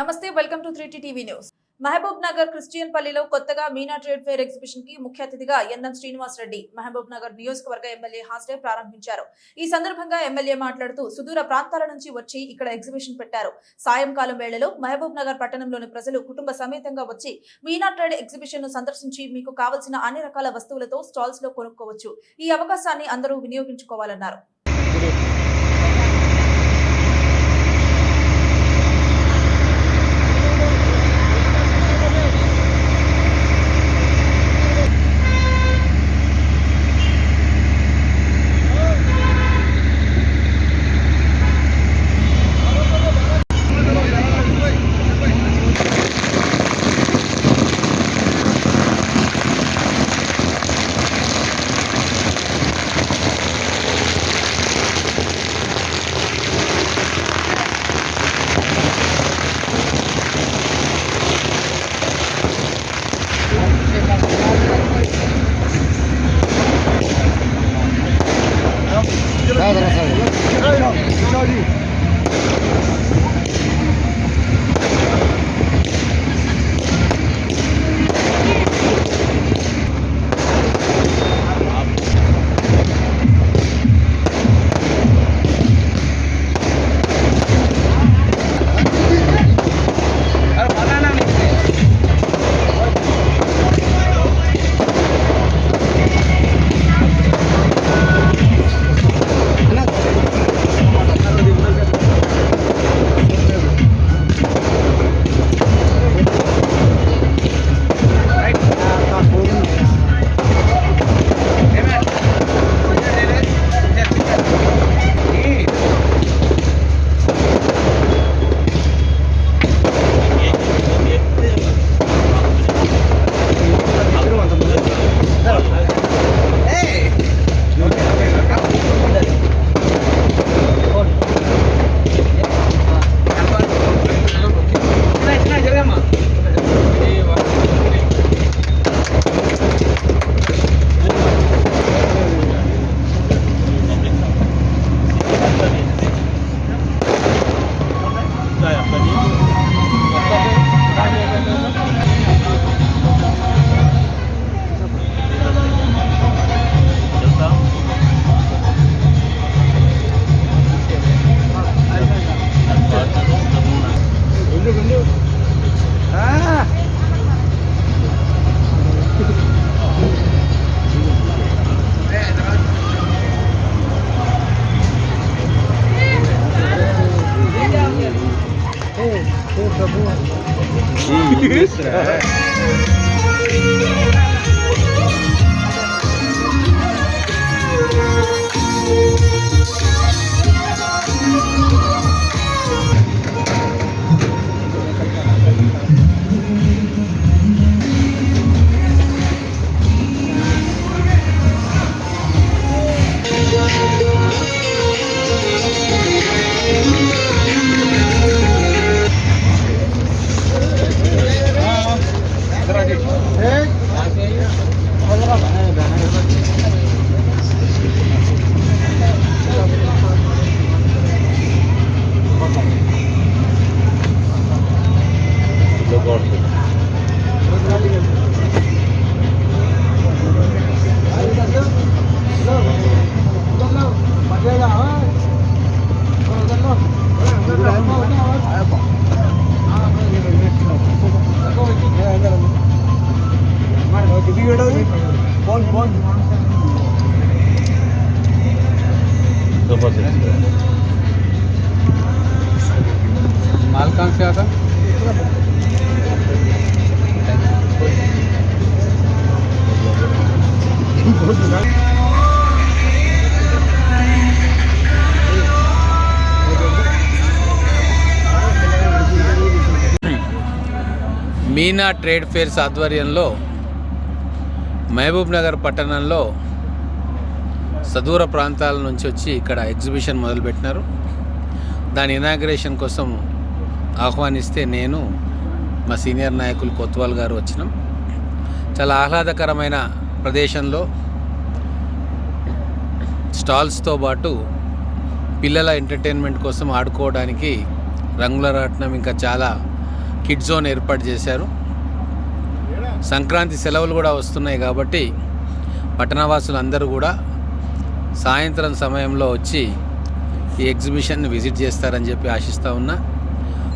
నమస్తే, welcome to 3T TV news. Mahabubnagar క్రిస్టియన్ పల్లిలో కొత్తగా మీనా ట్రేడ్ ఫేర్ ఎగ్జిబిషన్ కి ముఖ్య అతిథిగా ఎన్ఎం శ్రీనివాస్ రెడ్డి మహబూబ్ నగర్ నియోజకవర్గ ఎమ్మెల్యే హాజరై ప్రారంభించారు. ఈ సందర్భంగా ఎమ్మెల్యే మాట్లాడుతూ సుదూర ప్రాంతాల నుంచి వచ్చి ఇక్కడ ఎగ్జిబిషన్ పెట్టారు. సాయంకాలం వేళలో మహబూబ్ నగర్ పట్టణంలోని ప్రజలు కుటుంబ సమేతంగా వచ్చి మీనా ట్రేడ్ ఎగ్జిబిషన్ ను సందర్శించి మీకు కావలసిన అన్ని రకాల వస్తువులతో స్టాల్స్ లో కొనుక్కోవచ్చు. ఈ అవకాశాన్ని అందరూ వినియోగించుకోవాలన్నారు. माल कहाँ से आता? మీనా ట్రేడ్ ఫేర్స్ ఆధ్వర్యంలో మహబూబ్ నగర్ పట్టణంలో సదూర ప్రాంతాల నుంచి వచ్చి ఇక్కడ ఎగ్జిబిషన్ మొదలుపెట్టినారు. దాని ఇనాగ్రేషన్ కోసం ఆహ్వానిస్తే నేను మా సీనియర్ నాయకులు కొత్వాల్ గారు వచ్చినాం. చాలా ఆహ్లాదకరమైన ప్రదేశంలో స్టాల్స్తో పాటు పిల్లల ఎంటర్టైన్మెంట్ కోసం ఆడుకోవడానికి రంగుల రాట్నం ఇంకా చాలా కిడ్ జోన్ ఏర్పాటు చేశారు. సంక్రాంతి సెలవులు కూడా వస్తున్నాయి కాబట్టి పట్టణవాసులందరూ కూడా సాయంత్రం సమయంలో వచ్చి ఈ ఎగ్జిబిషన్ని విజిట్ చేస్తారని చెప్పి ఆశిస్తూ ఉన్నా.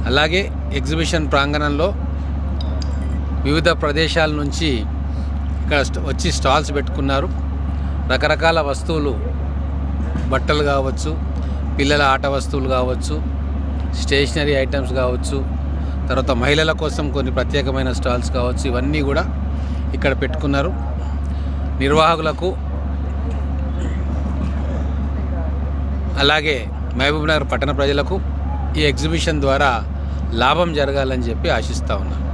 అలాగే ఎగ్జిబిషన్ ప్రాంగణంలో వివిధ ప్రదేశాల నుంచి ఇక్కడ వచ్చి స్టాల్స్ పెట్టుకున్నారు. రకరకాల వస్తువులు, బట్టలు కావచ్చు, పిల్లల ఆట వస్తువులు కావచ్చు, స్టేషనరీ ఐటమ్స్ కావచ్చు, తర్వాత మహిళల కోసం కొన్ని ప్రత్యేకమైన స్టాల్స్ కావచ్చు, ఇవన్నీ కూడా ఇక్కడ పెట్టుకున్నారు. నిర్వాహకులకు అలాగే మహబూబ్నగర్ పట్టణ ప్రజలకు ఈ ఎగ్జిబిషన్ ద్వారా లాభం జరగాలని చెప్పి ఆశిస్తూ ఉన్నాను.